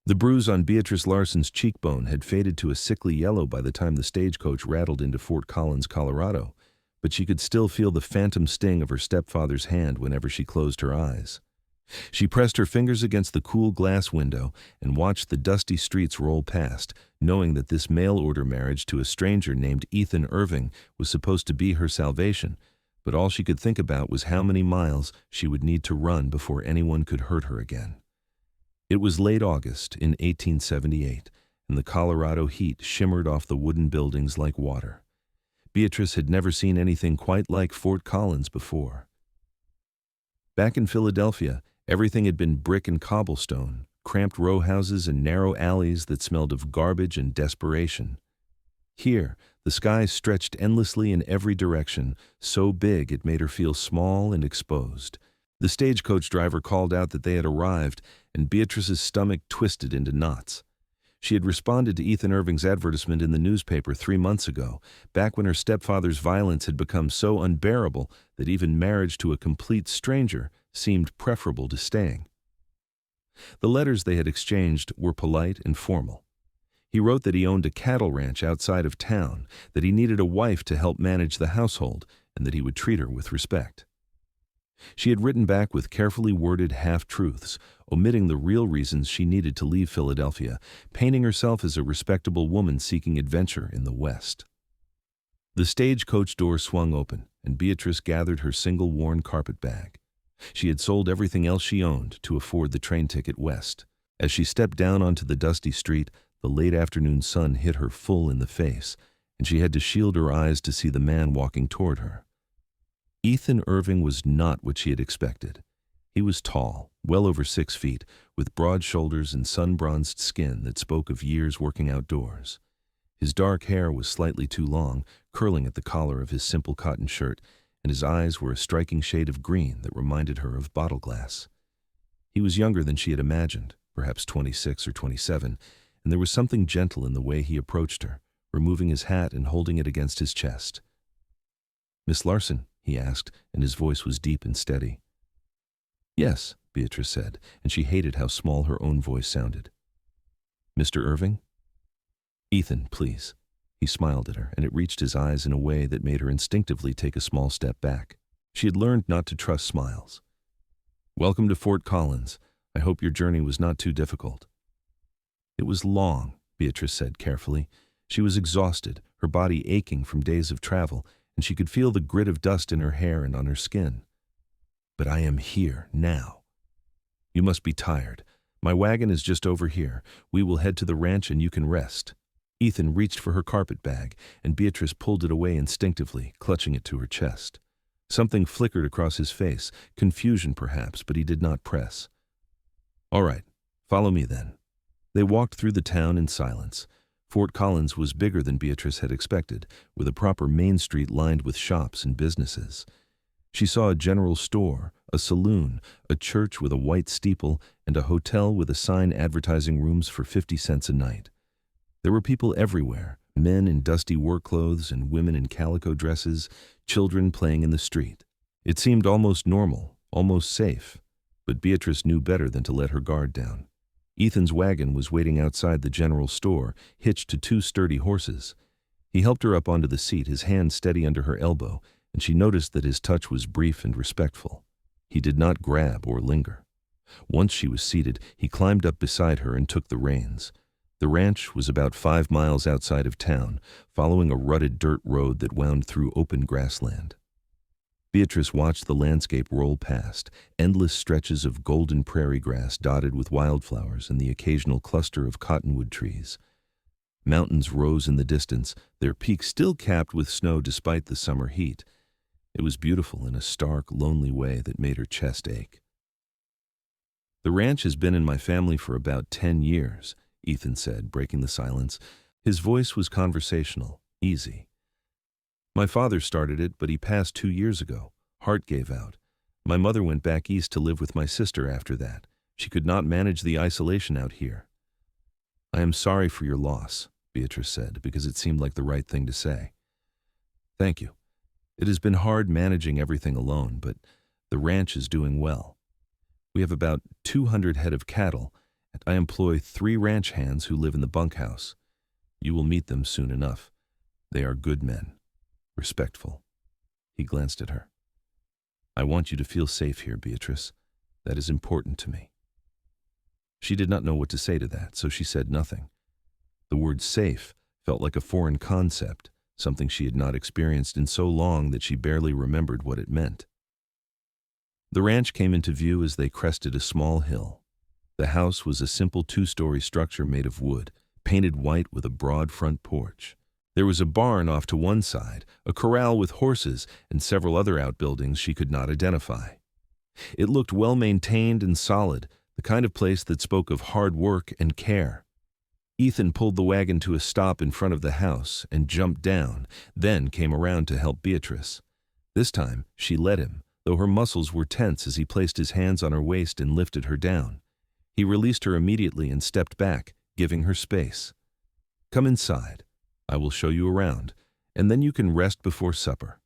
The bruise on Beatrice Larson's cheekbone had faded to a sickly yellow by the time the stagecoach rattled into Fort Collins, Colorado, but she could still feel the phantom sting of her stepfather's hand whenever she closed her eyes. She pressed her fingers against the cool glass window and watched the dusty streets roll past, knowing that this mail-order marriage to a stranger named Ethan Irving was supposed to be her salvation, but all she could think about was how many miles she would need to run before anyone could hurt her again. It was late August in 1878, and the Colorado heat shimmered off the wooden buildings like water. Beatrice had never seen anything quite like Fort Collins before. Back in Philadelphia, everything had been brick and cobblestone, cramped row houses and narrow alleys that smelled of garbage and desperation. Here, the sky stretched endlessly in every direction, so big it made her feel small and exposed. The stagecoach driver called out that they had arrived, and Beatrice's stomach twisted into knots. She had responded to Ethan Irving's advertisement in the newspaper 3 months ago, back when her stepfather's violence had become so unbearable that even marriage to a complete stranger seemed preferable to staying. The letters they had exchanged were polite and formal. He wrote that he owned a cattle ranch outside of town, that he needed a wife to help manage the household, and that he would treat her with respect. She had written back with carefully worded half-truths, omitting the real reasons she needed to leave Philadelphia, painting herself as a respectable woman seeking adventure in the West. The stagecoach door swung open, and Beatrice gathered her single worn carpet bag. She had sold everything else she owned to afford the train ticket west. As she stepped down onto the dusty street, the late afternoon sun hit her full in the face, and she had to shield her eyes to see the man walking toward her. Ethan Irving was not what she had expected. He was tall, well over 6 feet, with broad shoulders and sun-bronzed skin that spoke of years working outdoors. His dark hair was slightly too long, curling at the collar of his simple cotton shirt, and his eyes were a striking shade of green that reminded her of bottle glass. He was younger than she had imagined, perhaps 26 or 27, and there was something gentle in the way he approached her, removing his hat and holding it against his chest. "Miss Larson?" he asked, and his voice was deep and steady. "Yes," Beatrice said, and she hated how small her own voice sounded. "Mr. Irving?" "Ethan, please." He smiled at her, and it reached his eyes in a way that made her instinctively take a small step back. She had learned not to trust smiles. "Welcome to Fort Collins. I hope your journey was not too difficult." "It was long," Beatrice said carefully. She was exhausted, her body aching from days of travel, and she could feel the grit of dust in her hair and on her skin. "But I am here now." "You must be tired. My wagon is just over here. We will head to the ranch and you can rest." Ethan reached for her carpet bag, and Beatrice pulled it away instinctively, clutching it to her chest. Something flickered across his face, confusion perhaps, but he did not press. "All right, follow me then." They walked through the town in silence. Fort Collins was bigger than Beatrice had expected, with a proper main street lined with shops and businesses. She saw a general store, a saloon, a church with a white steeple, and a hotel with a sign advertising rooms for 50 cents a night. There were people everywhere, men in dusty work clothes and women in calico dresses, children playing in the street. It seemed almost normal, almost safe, but Beatrice knew better than to let her guard down. Ethan's wagon was waiting outside the general store, hitched to 2 sturdy horses. He helped her up onto the seat, his hand steady under her elbow, and she noticed that his touch was brief and respectful. He did not grab or linger. Once she was seated, he climbed up beside her and took the reins. The ranch was about 5 miles outside of town, following a rutted dirt road that wound through open grassland. Beatrice watched the landscape roll past, endless stretches of golden prairie grass dotted with wildflowers and the occasional cluster of cottonwood trees. Mountains rose in the distance, their peaks still capped with snow despite the summer heat. It was beautiful in a stark, lonely way that made her chest ache. "The ranch has been in my family for about 10 years, Ethan said, breaking the silence. His voice was conversational, easy. "My father started it, but he passed 2 years ago. Heart gave out. My mother went back east to live with my sister after that. She could not manage the isolation out here." "I am sorry for your loss," Beatrice said, because it seemed like the right thing to say. "Thank you. It has been hard managing everything alone, but the ranch is doing well. We have about 200 head of cattle, I employ 3 ranch hands who live in the bunkhouse. You will meet them soon enough. They are good men, respectful." He glanced at her. "I want you to feel safe here, Beatrice. That is important to me." She did not know what to say to that, so she said nothing. The word safe felt like a foreign concept, something she had not experienced in so long that she barely remembered what it meant. The ranch came into view as they crested a small hill. The house was a simple 2-story structure made of wood, painted white with a broad front porch. There was a barn off to one side, a corral with horses, and several other outbuildings she could not identify. It looked well-maintained and solid, the kind of place that spoke of hard work and care. Ethan pulled the wagon to a stop in front of the house and jumped down, then came around to help Beatrice. This time, she led him, though her muscles were tense as he placed his hands on her waist and lifted her down. He released her immediately and stepped back, giving her space. "Come inside. I will show you around, and then you can rest before supper."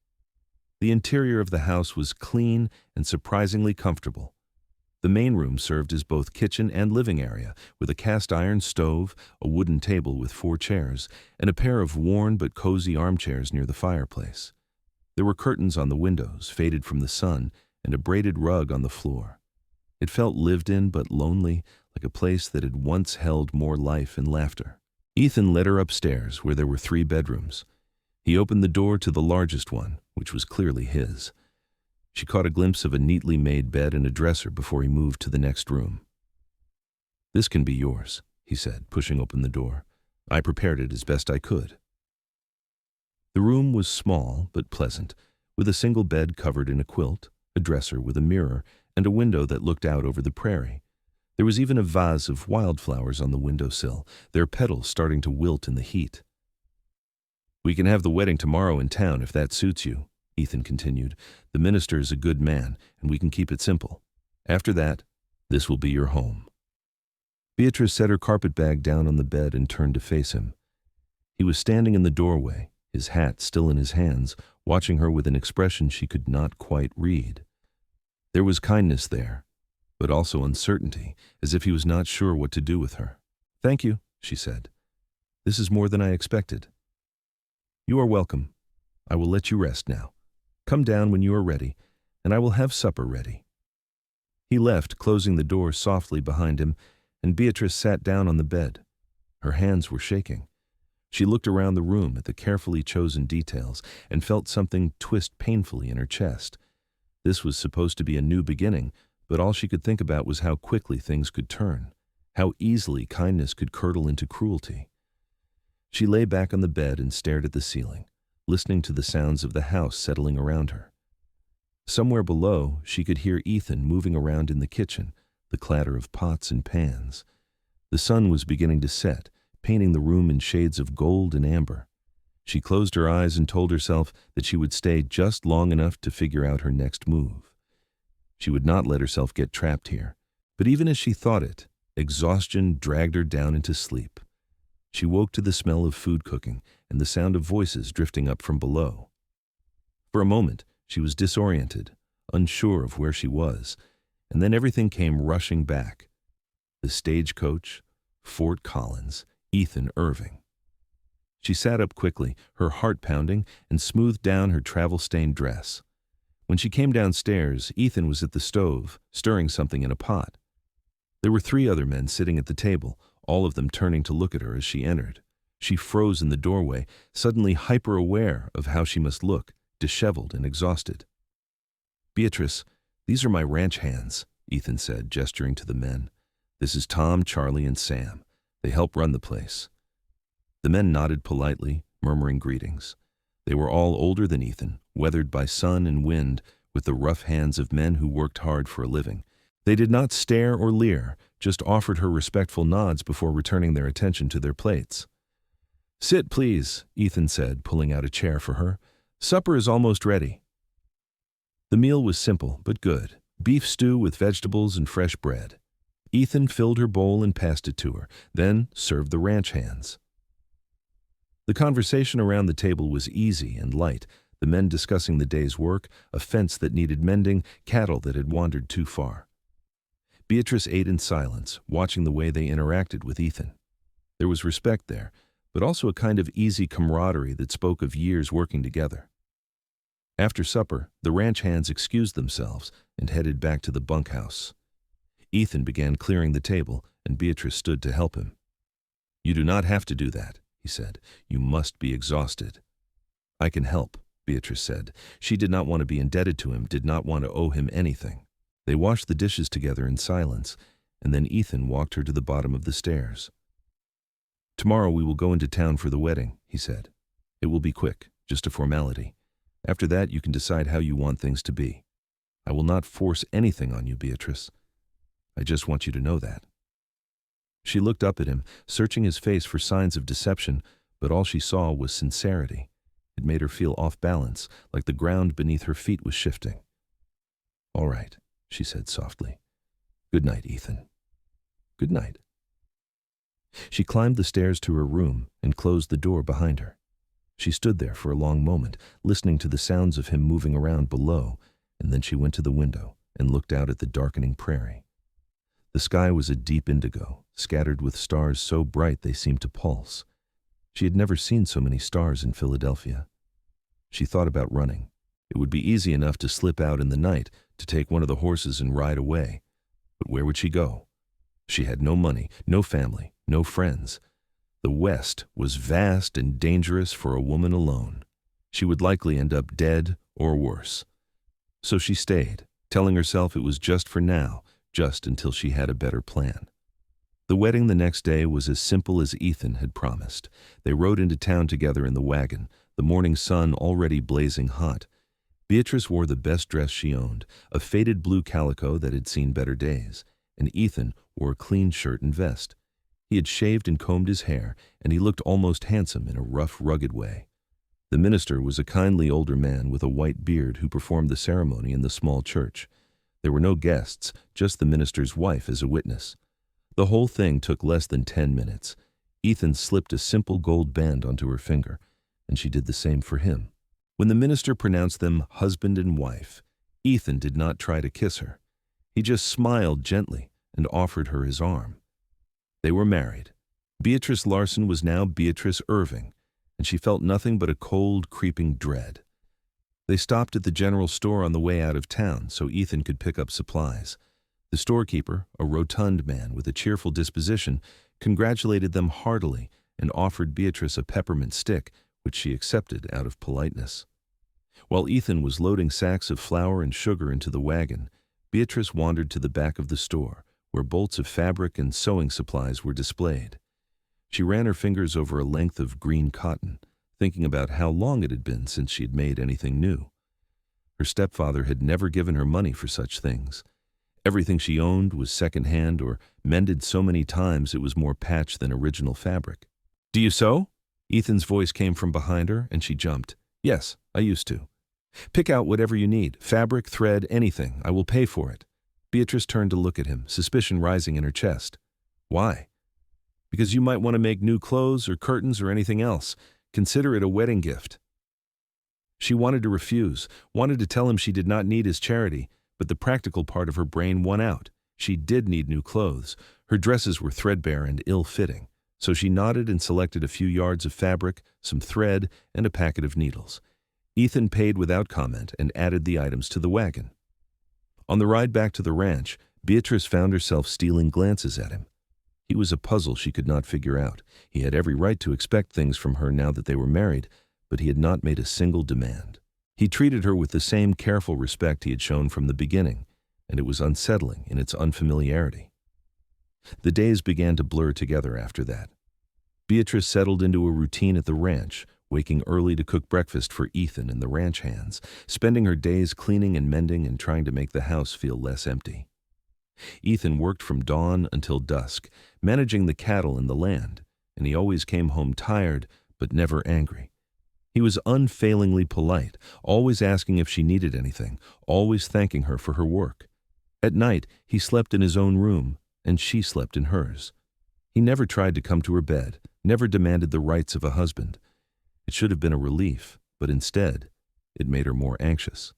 The interior of the house was clean and surprisingly comfortable. The main room served as both kitchen and living area, with a cast-iron stove, a wooden table with 4 chairs, and a pair of worn but cozy armchairs near the fireplace. There were curtains on the windows, faded from the sun, and a braided rug on the floor. It felt lived in but lonely, like a place that had once held more life and laughter. Ethan led her upstairs, where there were 3 bedrooms. He opened the door to the largest one, which was clearly his. She caught a glimpse of a neatly made bed and a dresser before he moved to the next room. "This can be yours," he said, pushing open the door. "I prepared it as best I could." The room was small but pleasant, with a single bed covered in a quilt, a dresser with a mirror, and a window that looked out over the prairie. There was even a vase of wildflowers on the windowsill, their petals starting to wilt in the heat. "We can have the wedding tomorrow in town if that suits you," Ethan continued. "The minister is a good man, and we can keep it simple. After that, this will be your home." Beatrice set her carpet bag down on the bed and turned to face him. He was standing in the doorway, his hat still in his hands, watching her with an expression she could not quite read. There was kindness there, but also uncertainty, as if he was not sure what to do with her. "Thank you," she said. "This is more than I expected." "You are welcome. I will let you rest now. Come down when you are ready, and I will have supper ready." He left, closing the door softly behind him, and Beatrice sat down on the bed. Her hands were shaking. She looked around the room at the carefully chosen details and felt something twist painfully in her chest. This was supposed to be a new beginning, but all she could think about was how quickly things could turn, how easily kindness could curdle into cruelty. She lay back on the bed and stared at the ceiling, listening to the sounds of the house settling around her. Somewhere below, she could hear Ethan moving around in the kitchen, the clatter of pots and pans. The sun was beginning to set, painting the room in shades of gold and amber. She closed her eyes and told herself that she would stay just long enough to figure out her next move. She would not let herself get trapped here, but even as she thought it, exhaustion dragged her down into sleep. She woke to the smell of food cooking and the sound of voices drifting up from below. For a moment, she was disoriented, unsure of where she was, and then everything came rushing back. The stagecoach, Fort Collins, Ethan Irving. She sat up quickly, her heart pounding, and smoothed down her travel-stained dress. When she came downstairs, Ethan was at the stove, stirring something in a pot. There were 3 other men sitting at the table, all of them turning to look at her as she entered. She froze in the doorway, suddenly hyper-aware of how she must look, disheveled and exhausted. "Beatrice, these are my ranch hands," Ethan said, gesturing to the men. "This is Tom, Charlie, and Sam. They help run the place." The men nodded politely, murmuring greetings. They were all older than Ethan, weathered by sun and wind, with the rough hands of men who worked hard for a living. They did not stare or leer, just offered her respectful nods before returning their attention to their plates. "Sit, please," Ethan said, pulling out a chair for her. "Supper is almost ready." The meal was simple but good, beef stew with vegetables and fresh bread. Ethan filled her bowl and passed it to her, then served the ranch hands. The conversation around the table was easy and light, the men discussing the day's work, a fence that needed mending, cattle that had wandered too far. Beatrice ate in silence, watching the way they interacted with Ethan. There was respect there, but also a kind of easy camaraderie that spoke of years working together. After supper, the ranch hands excused themselves and headed back to the bunkhouse. Ethan began clearing the table, and Beatrice stood to help him. "You do not have to do that," he said. "You must be exhausted." "I can help," Beatrice said. She did not want to be indebted to him, did not want to owe him anything. They washed the dishes together in silence, and then Ethan walked her to the bottom of the stairs. "Tomorrow we will go into town for the wedding," he said. "It will be quick, just a formality. After that you can decide how you want things to be. I will not force anything on you, Beatrice. I just want you to know that." She looked up at him, searching his face for signs of deception, but all she saw was sincerity. It made her feel off balance, like the ground beneath her feet was shifting. "All right," she said softly. "Good night, Ethan." "Good night." She climbed the stairs to her room and closed the door behind her. She stood there for a long moment, listening to the sounds of him moving around below, and then she went to the window and looked out at the darkening prairie. The sky was a deep indigo, scattered with stars so bright they seemed to pulse. She had never seen so many stars in Philadelphia. She thought about running. It would be easy enough to slip out in the night, to take one of the horses and ride away. But where would she go? She had no money, no family, no friends. The West was vast and dangerous for a woman alone. She would likely end up dead or worse. So she stayed, telling herself it was just for now, just until she had a better plan. The wedding the next day was as simple as Ethan had promised. They rode into town together in the wagon, the morning sun already blazing hot. Beatrice wore the best dress she owned, a faded blue calico that had seen better days, and Ethan wore a clean shirt and vest. He had shaved and combed his hair, and he looked almost handsome in a rough, rugged way. The minister was a kindly older man with a white beard who performed the ceremony in the small church. There were no guests, just the minister's wife as a witness. The whole thing took less than 10 minutes. Ethan slipped a simple gold band onto her finger, and she did the same for him. When the minister pronounced them husband and wife, Ethan did not try to kiss her. He just smiled gently and offered her his arm. They were married. Beatrice Larson was now Beatrice Irving, and she felt nothing but a cold, creeping dread. They stopped at the general store on the way out of town so Ethan could pick up supplies. The storekeeper, a rotund man with a cheerful disposition, congratulated them heartily and offered Beatrice a peppermint stick, which she accepted out of politeness. While Ethan was loading sacks of flour and sugar into the wagon, Beatrice wandered to the back of the store, where bolts of fabric and sewing supplies were displayed. She ran her fingers over a length of green cotton, thinking about how long it had been since she had made anything new. Her stepfather had never given her money for such things. Everything she owned was second-hand or mended so many times it was more patch than original fabric. "Do you sew?" Ethan's voice came from behind her, and she jumped. "Yes, I used to." "Pick out whatever you need, fabric, thread, anything. I will pay for it." Beatrice turned to look at him, suspicion rising in her chest. "Why?" "Because you might want to make new clothes or curtains or anything else. Consider it a wedding gift." She wanted to refuse, wanted to tell him she did not need his charity, but the practical part of her brain won out. She did need new clothes. Her dresses were threadbare and ill-fitting, so she nodded and selected a few yards of fabric, some thread, and a packet of needles. Ethan paid without comment and added the items to the wagon. On the ride back to the ranch, Beatrice found herself stealing glances at him. He was a puzzle she could not figure out. He had every right to expect things from her now that they were married, but he had not made a single demand. He treated her with the same careful respect he had shown from the beginning, and it was unsettling in its unfamiliarity. The days began to blur together after that. Beatrice settled into a routine at the ranch, waking early to cook breakfast for Ethan and the ranch hands, spending her days cleaning and mending and trying to make the house feel less empty. Ethan worked from dawn until dusk, managing the cattle and the land, and he always came home tired but never angry. He was unfailingly polite, always asking if she needed anything, always thanking her for her work. At night, he slept in his own room, and she slept in hers. He never tried to come to her bed, never demanded the rights of a husband. It should have been a relief, but instead, it made her more anxious.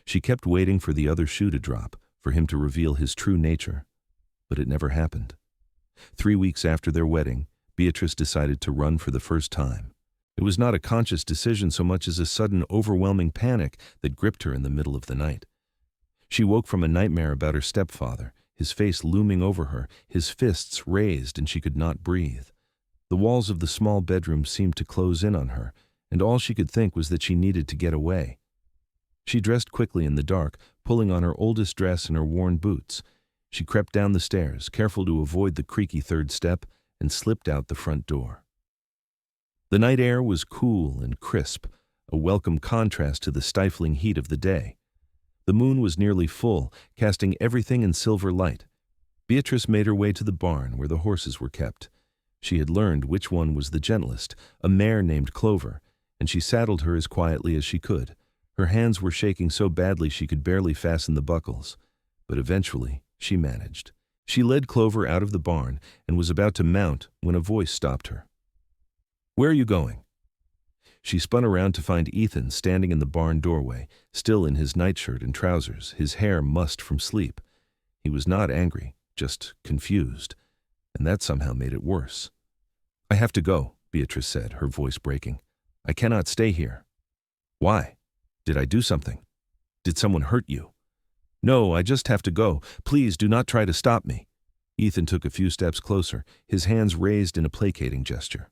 She kept waiting for the other shoe to drop, for him to reveal his true nature. but it never happened. 3 weeks after their wedding, Beatrice decided to run for the first time. It was not a conscious decision so much as a sudden, overwhelming panic that gripped her in the middle of the night. She woke from a nightmare about her stepfather, his face looming over her, his fists raised, and she could not breathe. The walls of the small bedroom seemed to close in on her, and all she could think was that she needed to get away. She dressed quickly in the dark, pulling on her oldest dress and her worn boots. She crept down the stairs, careful to avoid the creaky third step, and slipped out the front door. The night air was cool and crisp, a welcome contrast to the stifling heat of the day. The moon was nearly full, casting everything in silver light. Beatrice made her way to the barn where the horses were kept. She had learned which one was the gentlest, a mare named Clover, and she saddled her as quietly as she could. Her hands were shaking so badly she could barely fasten the buckles, but eventually she managed. She led Clover out of the barn and was about to mount when a voice stopped her. "Where are you going?" She spun around to find Ethan standing in the barn doorway, still in his nightshirt and trousers, his hair mussed from sleep. He was not angry, just confused, and that somehow made it worse. "I have to go," Beatrice said, her voice breaking. "I cannot stay here." "Why? Did I do something? Did someone hurt you?" "No, I just have to go. Please do not try to stop me." Ethan took a few steps closer, his hands raised in a placating gesture.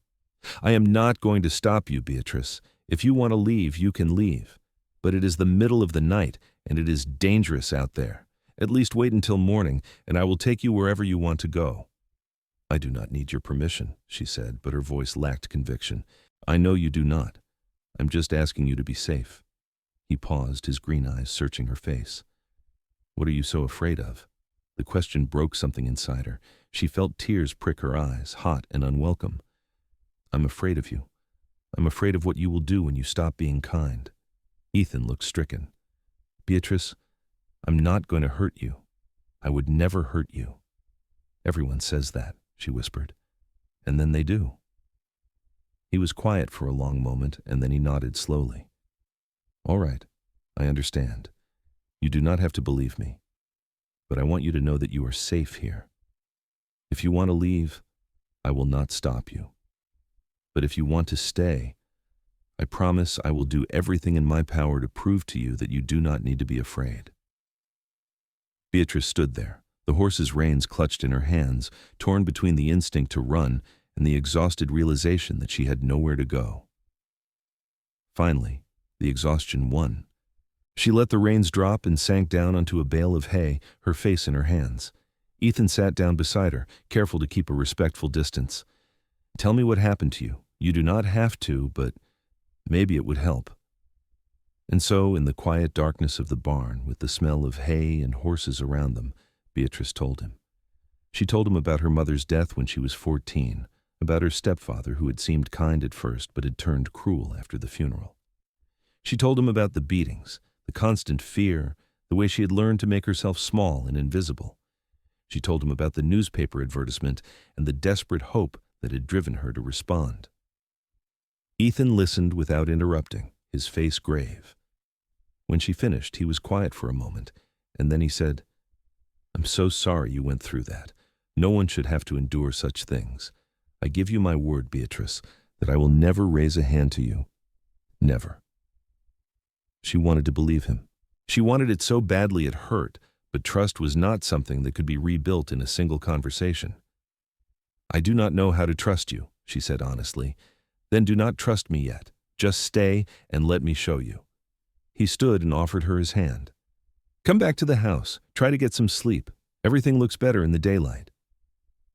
"I am not going to stop you, Beatrice. If you want to leave, you can leave. But it is the middle of the night, and it is dangerous out there. At least wait until morning, and I will take you wherever you want to go." "I do not need your permission," she said, but her voice lacked conviction. "I know you do not. I'm just asking you to be safe." He paused, his green eyes searching her face. "What are you so afraid of?" The question broke something inside her. She felt tears prick her eyes, hot and unwelcome. "I'm afraid of you. I'm afraid of what you will do when you stop being kind." Ethan looked stricken. "Beatrice, I'm not going to hurt you. I would never hurt you." "Everyone says that," she whispered. "And then they do." He was quiet for a long moment, and then he nodded slowly. "All right, I understand. You do not have to believe me. But I want you to know that you are safe here. If you want to leave, I will not stop you. But if you want to stay, I promise I will do everything in my power to prove to you that you do not need to be afraid." Beatrice stood there, the horse's reins clutched in her hands, torn between the instinct to run and the exhausted realization that she had nowhere to go. Finally, the exhaustion won. She let the reins drop and sank down onto a bale of hay, her face in her hands. Ethan sat down beside her, careful to keep a respectful distance. "Tell me what happened to you. You do not have to, but maybe it would help." And so, in the quiet darkness of the barn, with the smell of hay and horses around them, Beatrice told him. She told him about her mother's death when she was 14, about her stepfather who had seemed kind at first but had turned cruel after the funeral. She told him about the beatings, the constant fear, the way she had learned to make herself small and invisible. She told him about the newspaper advertisement and the desperate hope that had driven her to respond. Ethan listened without interrupting, his face grave. When she finished, he was quiet for a moment, and then he said, "I'm so sorry you went through that. No one should have to endure such things. I give you my word, Beatrice, that I will never raise a hand to you. Never." She wanted to believe him. She wanted it so badly it hurt, but trust was not something that could be rebuilt in a single conversation. "I do not know how to trust you," she said honestly. "Then do not trust me yet. Just stay and let me show you." He stood and offered her his hand. "Come back to the house. Try to get some sleep. Everything looks better in the daylight."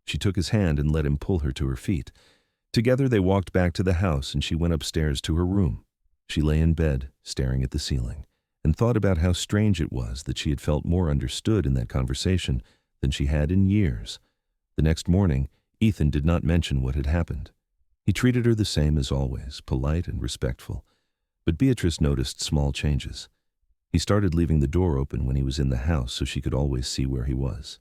She took his hand and let him pull her to her feet. Together they walked back to the house and she went upstairs to her room. She lay in bed, staring at the ceiling, and thought about how strange it was that she had felt more understood in that conversation than she had in years. The next morning, Ethan did not mention what had happened. He treated her the same as always, polite and respectful. But Beatrice noticed small changes. He started leaving the door open when he was in the house so she could always see where he was.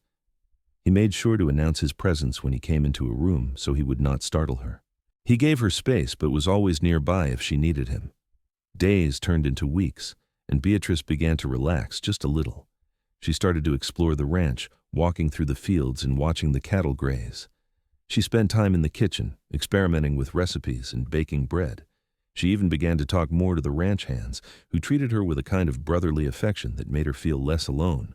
He made sure to announce his presence when he came into a room so he would not startle her. He gave her space but was always nearby if she needed him. Days turned into weeks, and Beatrice began to relax just a little. She started to explore the ranch, walking through the fields and watching the cattle graze. She spent time in the kitchen, experimenting with recipes and baking bread. She even began to talk more to the ranch hands, who treated her with a kind of brotherly affection that made her feel less alone.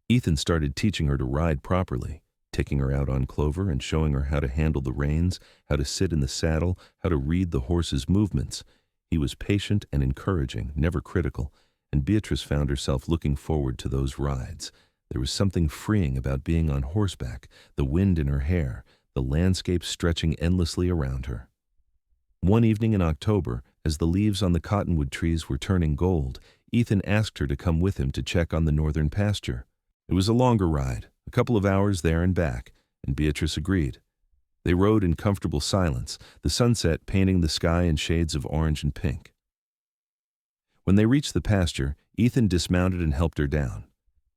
Ethan started teaching her to ride properly, taking her out on Clover and showing her how to handle the reins, how to sit in the saddle, how to read the horse's movements. He was patient and encouraging, never critical, and Beatrice found herself looking forward to those rides. There was something freeing about being on horseback, the wind in her hair, the landscape stretching endlessly around her. One evening in October, as the leaves on the cottonwood trees were turning gold, Ethan asked her to come with him to check on the northern pasture. It was a longer ride, a couple of hours there and back, and Beatrice agreed. They rode in comfortable silence, the sunset painting the sky in shades of orange and pink. When they reached the pasture, Ethan dismounted and helped her down.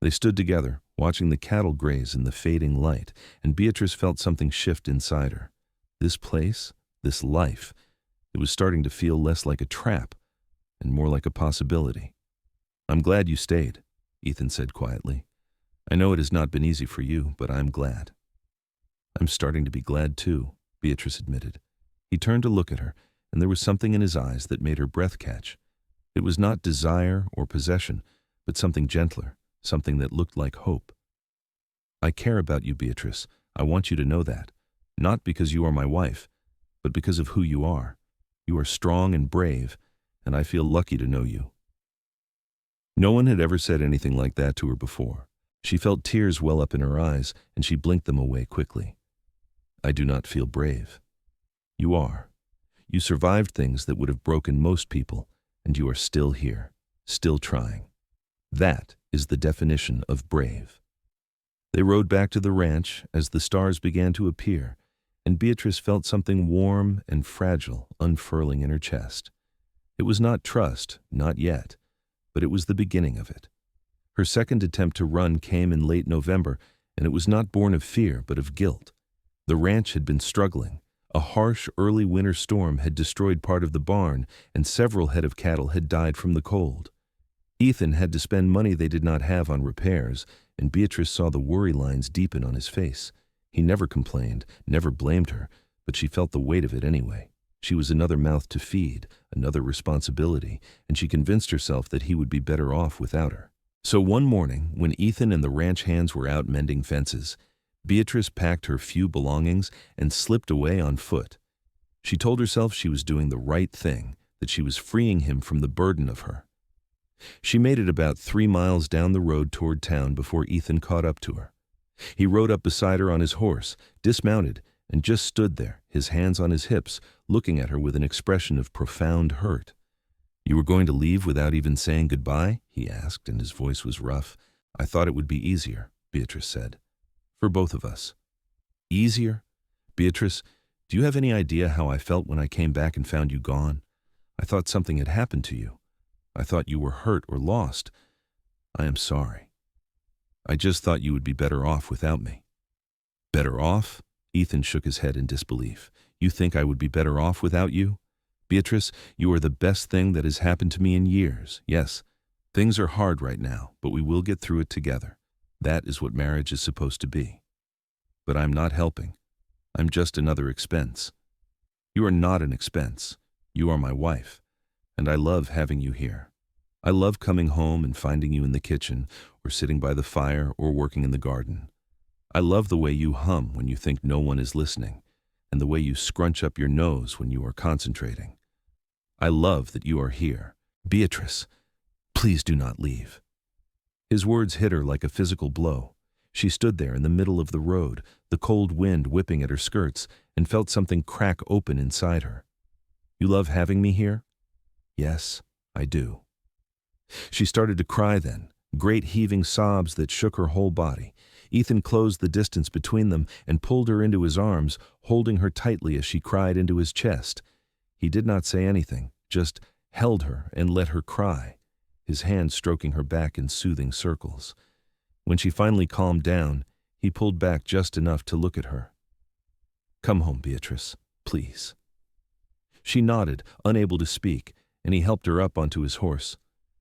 They stood together, watching the cattle graze in the fading light, and Beatrice felt something shift inside her. This place, this life, it was starting to feel less like a trap and more like a possibility. "I'm glad you stayed," Ethan said quietly. "I know it has not been easy for you, but I'm glad." "I'm starting to be glad too," Beatrice admitted. He turned to look at her, and there was something in his eyes that made her breath catch. It was not desire or possession, but something gentler, something that looked like hope. "I care about you, Beatrice. I want you to know that. Not because you are my wife, but because of who you are. You are strong and brave, and I feel lucky to know you." No one had ever said anything like that to her before. She felt tears well up in her eyes, and she blinked them away quickly. "I do not feel brave. You are. You survived things that would have broken most people, and you are still here, still trying. That is the definition of brave." They rode back to the ranch as the stars began to appear, and Beatrice felt something warm and fragile unfurling in her chest. It was not trust, not yet, but it was the beginning of it. Her second attempt to run came in late November, and it was not born of fear, but of guilt. The ranch had been struggling. A harsh early winter storm had destroyed part of the barn, and several head of cattle had died from the cold. Ethan had to spend money they did not have on repairs, and Beatrice saw the worry lines deepen on his face. He never complained, never blamed her, but she felt the weight of it anyway. She was another mouth to feed, another responsibility, and she convinced herself that he would be better off without her. So one morning, when Ethan and the ranch hands were out mending fences, Beatrice packed her few belongings and slipped away on foot. She told herself she was doing the right thing, that she was freeing him from the burden of her. She made it about 3 miles down the road toward town before Ethan caught up to her. He rode up beside her on his horse, dismounted, and just stood there, his hands on his hips, looking at her with an expression of profound hurt. "You were going to leave without even saying goodbye?" he asked, and his voice was rough. "I thought it would be easier," Beatrice said. "For both of us." "Easier? Beatrice, do you have any idea how I felt when I came back and found you gone? I thought something had happened to you. I thought you were hurt or lost. I am sorry. I just thought you would be better off without me." "Better off?" Ethan shook his head in disbelief. "You think I would be better off without you? Beatrice, you are the best thing that has happened to me in years. Yes, things are hard right now, but we will get through it together. That is what marriage is supposed to be. But I'm not helping. I'm just another expense. You are not an expense. You are my wife, and I love having you here. I love coming home and finding you in the kitchen, or sitting by the fire, or working in the garden. I love the way you hum when you think no one is listening, and the way you scrunch up your nose when you are concentrating. I love that you are here. Beatrice, please do not leave." His words hit her like a physical blow. She stood there in the middle of the road, the cold wind whipping at her skirts, and felt something crack open inside her. "You love having me here?" "Yes, I do." She started to cry then, great heaving sobs that shook her whole body. Ethan closed the distance between them and pulled her into his arms, holding her tightly as she cried into his chest. He did not say anything, just held her and let her cry, his hand stroking her back in soothing circles. When she finally calmed down, he pulled back just enough to look at her. "Come home, Beatrice, please." She nodded, unable to speak, and he helped her up onto his horse.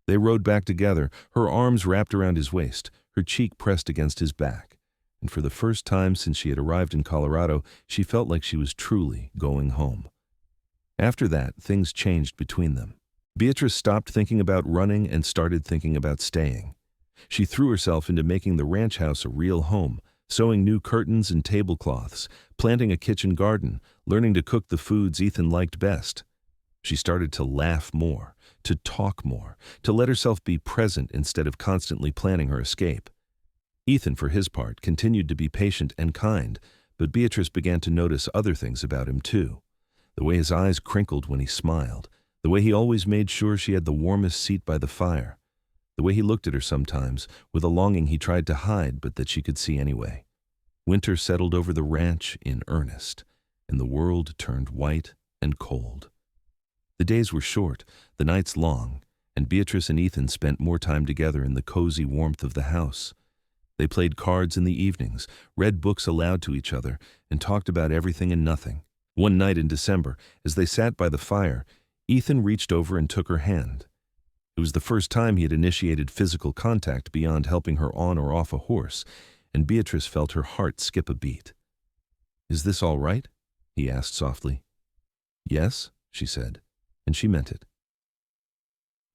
They rode back together, her arms wrapped around his waist, her cheek pressed against his back. and for the first time since she had arrived in Colorado, she felt like she was truly going home. After that, things changed between them. Beatrice stopped thinking about running and started thinking about staying. She threw herself into making the ranch house a real home, sewing new curtains and tablecloths, planting a kitchen garden, learning to cook the foods Ethan liked best. She started to laugh more, to talk more, to let herself be present instead of constantly planning her escape. Ethan, for his part, continued to be patient and kind, but Beatrice began to notice other things about him too. The way his eyes crinkled when he smiled, the way he always made sure she had the warmest seat by the fire, the way he looked at her sometimes with a longing he tried to hide but that she could see anyway. Winter settled over the ranch in earnest, and the world turned white and cold. The days were short, the nights long, and Beatrice and Ethan spent more time together in the cozy warmth of the house. They played cards in the evenings, read books aloud to each other, and talked about everything and nothing. One night in December, as they sat by the fire, Ethan reached over and took her hand. It was the first time he had initiated physical contact beyond helping her on or off a horse, and Beatrice felt her heart skip a beat. "Is this all right?" he asked softly. "Yes," she said, and she meant it.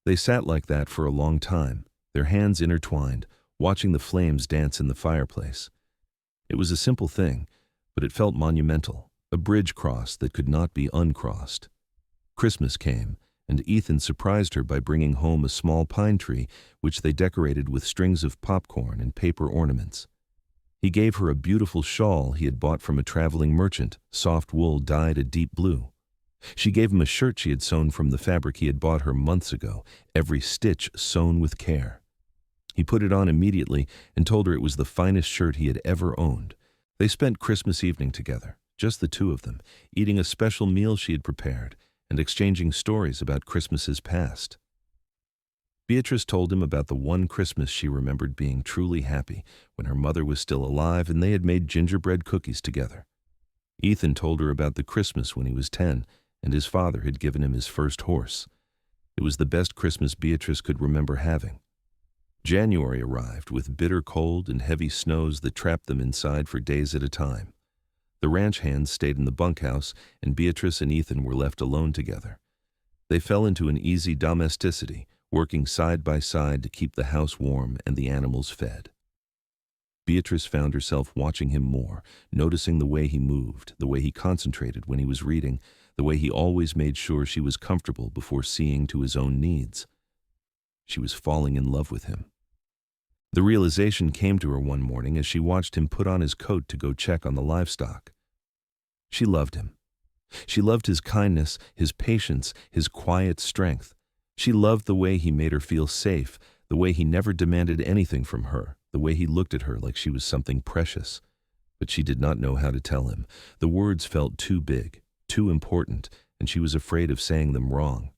They sat like that for a long time, their hands intertwined, watching the flames dance in the fireplace. It was a simple thing, but it felt monumental, a bridge crossed that could not be uncrossed. Christmas came, and Ethan surprised her by bringing home a small pine tree, which they decorated with strings of popcorn and paper ornaments. He gave her a beautiful shawl he had bought from a traveling merchant, soft wool dyed a deep blue. She gave him a shirt she had sewn from the fabric he had bought her months ago, every stitch sewn with care. He put it on immediately and told her it was the finest shirt he had ever owned. They spent Christmas evening together, just the two of them, eating a special meal she had prepared and exchanging stories about Christmases past. Beatrice told him about the one Christmas she remembered being truly happy, when her mother was still alive and they had made gingerbread cookies together. Ethan told her about the Christmas when he was 10 and his father had given him his first horse. It was the best Christmas Beatrice could remember having. January arrived with bitter cold and heavy snows that trapped them inside for days at a time. The ranch hands stayed in the bunkhouse, and Beatrice and Ethan were left alone together. They fell into an easy domesticity, working side by side to keep the house warm and the animals fed. Beatrice found herself watching him more, noticing the way he moved, the way he concentrated when he was reading, the way he always made sure she was comfortable before seeing to his own needs. She was falling in love with him. The realization came to her one morning as she watched him put on his coat to go check on the livestock. She loved him. She loved his kindness, his patience, his quiet strength. She loved the way he made her feel safe, the way he never demanded anything from her, the way he looked at her like she was something precious. But she did not know how to tell him. The words felt too big, too important, and she was afraid of saying them wrong.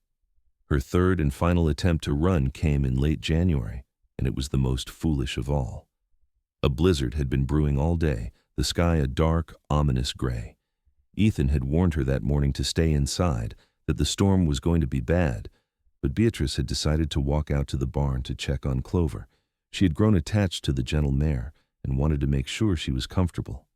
Her third and final attempt to run came in late January, and it was the most foolish of all. A blizzard had been brewing all day, the sky a dark, ominous gray. Ethan had warned her that morning to stay inside, that the storm was going to be bad, but Beatrice had decided to walk out to the barn to check on Clover. She had grown attached to the gentle mare and wanted to make sure she was comfortable.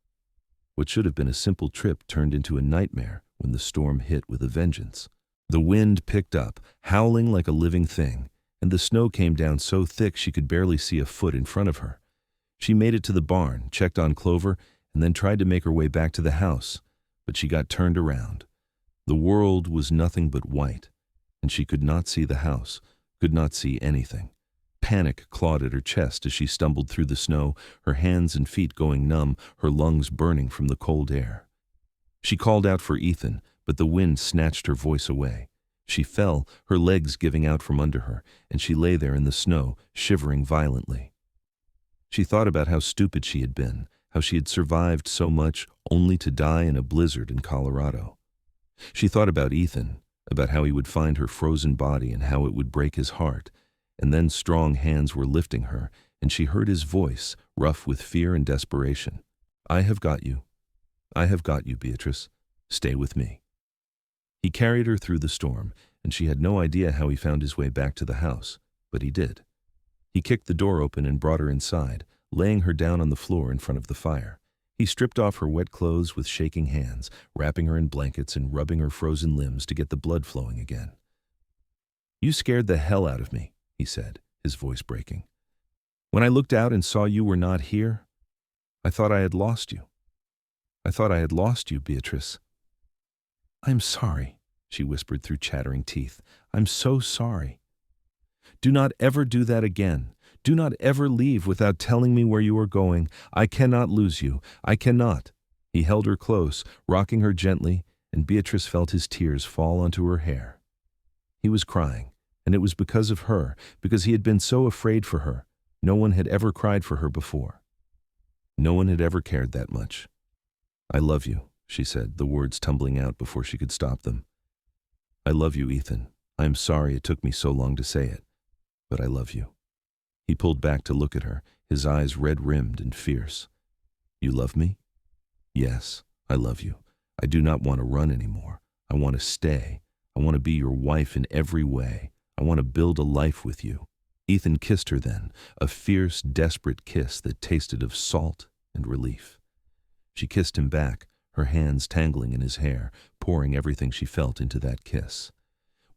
What should have been a simple trip turned into a nightmare when the storm hit with a vengeance. The wind picked up, howling like a living thing, and the snow came down so thick she could barely see a foot in front of her. She made it to the barn, checked on Clover, and then tried to make her way back to the house, but she got turned around. The world was nothing but white, and she could not see the house, could not see anything. Panic clawed at her chest as she stumbled through the snow, her hands and feet going numb, her lungs burning from the cold air. She called out for Ethan, but the wind snatched her voice away. She fell, her legs giving out from under her, and she lay there in the snow, shivering violently. She thought about how stupid she had been, how she had survived so much only to die in a blizzard in Colorado. She thought about Ethan, about how he would find her frozen body and how it would break his heart, and then strong hands were lifting her, and she heard his voice, rough with fear and desperation. "I have got you. I have got you, Beatrice. Stay with me." He carried her through the storm, and she had no idea how he found his way back to the house, but he did. He kicked the door open and brought her inside, laying her down on the floor in front of the fire. He stripped off her wet clothes with shaking hands, wrapping her in blankets and rubbing her frozen limbs to get the blood flowing again. "You scared the hell out of me," he said, his voice breaking. "When I looked out and saw you were not here, I thought I had lost you. I thought I had lost you, Beatrice." "I'm sorry," she whispered through chattering teeth. "I'm so sorry." "Do not ever do that again. Do not ever leave without telling me where you are going. I cannot lose you. I cannot." He held her close, rocking her gently, and Beatrice felt his tears fall onto her hair. He was crying, and it was because of her, because he had been so afraid for her. No one had ever cried for her before. No one had ever cared that much. "I love you," she said, the words tumbling out before she could stop them. "I love you, Ethan. I am sorry it took me so long to say it, but I love you." He pulled back to look at her, his eyes red-rimmed and fierce. "You love me?" "Yes, I love you. I do not want to run anymore. I want to stay. I want to be your wife in every way. I want to build a life with you." Ethan kissed her then, a fierce, desperate kiss that tasted of salt and relief. She kissed him back, her hands tangling in his hair, pouring everything she felt into that kiss.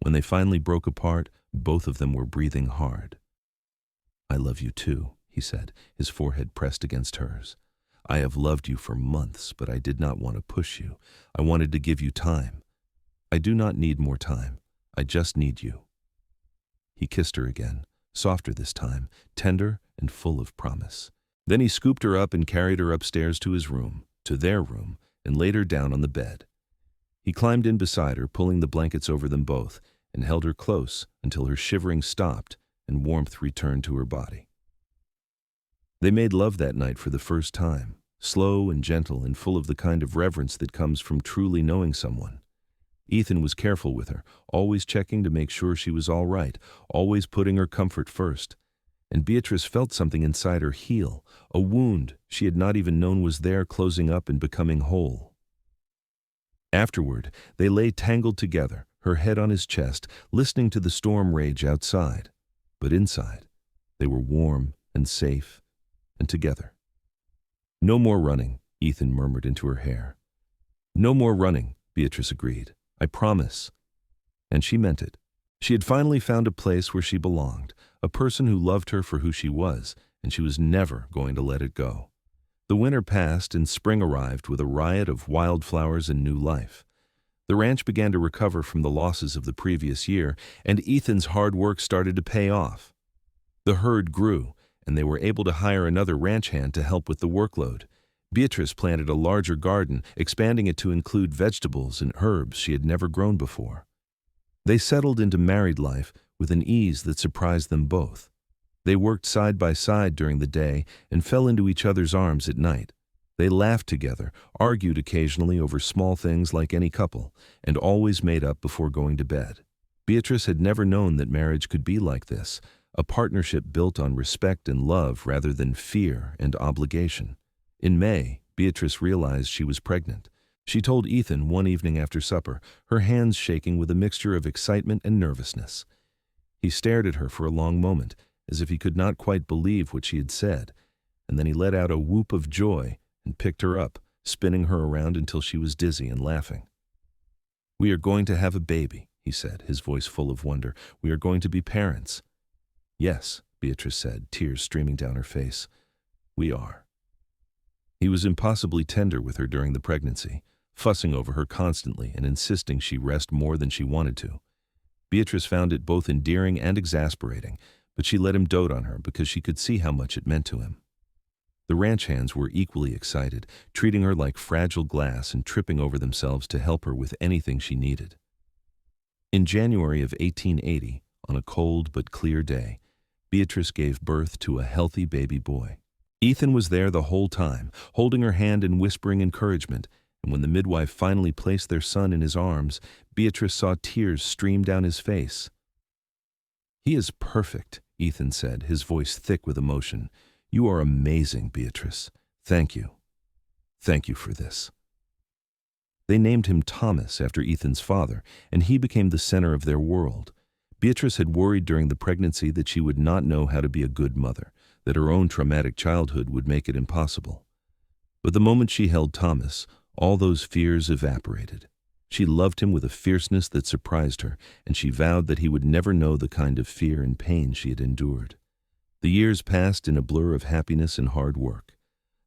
When they finally broke apart, both of them were breathing hard. "I love you too," he said, his forehead pressed against hers. "I have loved you for months, but I did not want to push you. I wanted to give you time. I do not need more time. I just need you." He kissed her again, softer this time, tender and full of promise. Then he scooped her up and carried her upstairs to his room, to their room, and laid her down on the bed. He climbed in beside her, pulling the blankets over them both, and held her close until her shivering stopped and warmth returned to her body. They made love that night for the first time, slow and gentle and full of the kind of reverence that comes from truly knowing someone. Ethan was careful with her, always checking to make sure she was all right, always putting her comfort first. And Beatrice felt something inside her heal, a wound she had not even known was there, closing up and becoming whole. Afterward, they lay tangled together, her head on his chest, listening to the storm rage outside. But inside, they were warm and safe and together. "No more running," Ethan murmured into her hair. "No more running," Beatrice agreed. "I promise." And she meant it. She had finally found a place where she belonged, a person who loved her for who she was, and she was never going to let it go. The winter passed and spring arrived with a riot of wildflowers and new life. The ranch began to recover from the losses of the previous year, and Ethan's hard work started to pay off. The herd grew, and they were able to hire another ranch hand to help with the workload. Beatrice planted a larger garden, expanding it to include vegetables and herbs she had never grown before. They settled into married life with an ease that surprised them both. They worked side by side during the day and fell into each other's arms at night. They laughed together, argued occasionally over small things like any couple, and always made up before going to bed. Beatrice had never known that marriage could be like this, a partnership built on respect and love rather than fear and obligation. In May, Beatrice realized she was pregnant. She told Ethan one evening after supper, her hands shaking with a mixture of excitement and nervousness. He stared at her for a long moment, as if he could not quite believe what she had said, and then he let out a whoop of joy and picked her up, spinning her around until she was dizzy and laughing. "We are going to have a baby," he said, his voice full of wonder. "We are going to be parents." "Yes," Beatrice said, tears streaming down her face. "We are." He was impossibly tender with her during the pregnancy, fussing over her constantly and insisting she rest more than she wanted to. Beatrice found it both endearing and exasperating, but she let him dote on her because she could see how much it meant to him. The ranch hands were equally excited, treating her like fragile glass and tripping over themselves to help her with anything she needed. In January of 1880, on a cold but clear day, Beatrice gave birth to a healthy baby boy. Ethan was there the whole time, holding her hand and whispering encouragement, and when the midwife finally placed their son in his arms, Beatrice saw tears stream down his face. "He is perfect," Ethan said, his voice thick with emotion. "You are amazing, Beatrice. Thank you. Thank you for this." They named him Thomas after Ethan's father, and he became the center of their world. Beatrice had worried during the pregnancy that she would not know how to be a good mother, that her own traumatic childhood would make it impossible. But the moment she held Thomas, all those fears evaporated. She loved him with a fierceness that surprised her, and she vowed that he would never know the kind of fear and pain she had endured. The years passed in a blur of happiness and hard work.